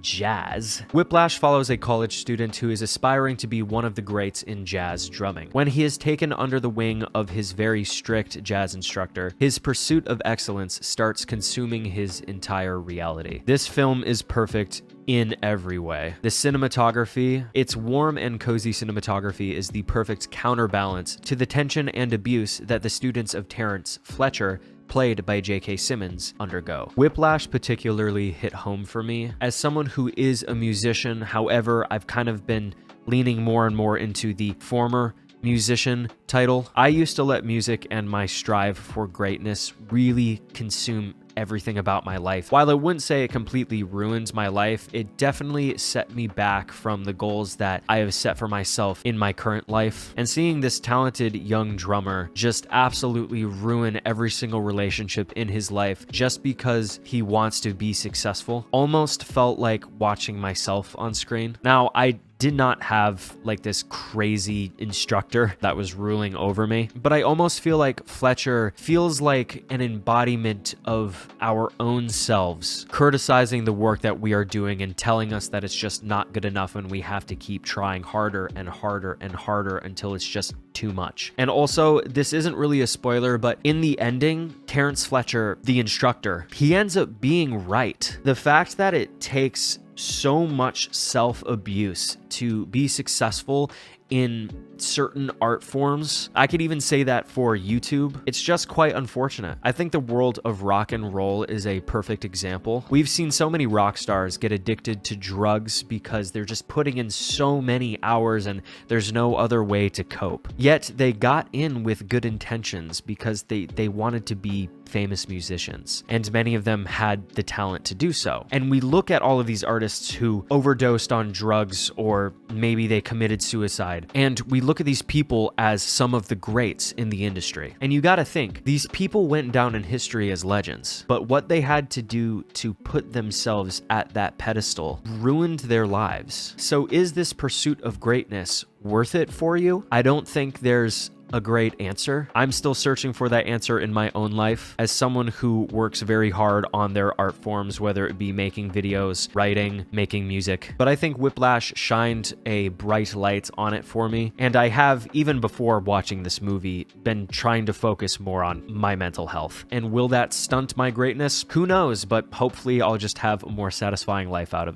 jazz. Whiplash follows a college student who is aspiring to be one of the greats in jazz drumming. When he is taken under the wing of his very strict jazz instructor, his pursuit of excellence starts consuming his entire reality. This film is perfect in every way. The cinematography, its warm and cozy cinematography, is the perfect counterbalance to the tension and abuse that the students of Terrence Fletcher, played by J.K. Simmons, undergo. Whiplash particularly hit home for me. As someone who is a musician, however, I've kind of been leaning more and more into the former musician title. I used to let music and my strive for greatness really consume everything about my life. While I wouldn't say it completely ruined my life, it definitely set me back from the goals that I have set for myself in my current life. And seeing this talented young drummer just absolutely ruin every single relationship in his life just because he wants to be successful almost felt like watching myself on screen. Now, I did not have like this crazy instructor that was ruling over me, but I almost feel like Fletcher feels like an embodiment of our own selves, criticizing the work that we are doing and telling us that it's just not good enough and we have to keep trying harder and harder and harder until it's just too much. And also, this isn't really a spoiler, but in the ending, Terrence Fletcher, the instructor, he ends up being right. The fact that it takes so much self-abuse to be successful in certain art forms, I could even say that for YouTube, it's just quite unfortunate. I think the world of rock and roll is a perfect example. We've seen so many rock stars get addicted to drugs because they're just putting in so many hours and there's no other way to cope. Yet they got in with good intentions because they wanted to be famous musicians, and many of them had the talent to do so. And we look at all of these artists who overdosed on drugs, or maybe they committed suicide, and we look at these people as some of the greats in the industry. And you gotta think, these people went down in history as legends, but what they had to do to put themselves at that pedestal ruined their lives. So is this pursuit of greatness worth it for you? I don't think there's a great answer. I'm still searching for that answer in my own life as someone who works very hard on their art forms, whether it be making videos, writing, making music. But I think Whiplash shined a bright light on it for me. And I have, even before watching this movie, been trying to focus more on my mental health. And will that stunt my greatness? Who knows, but hopefully I'll just have a more satisfying life out of it.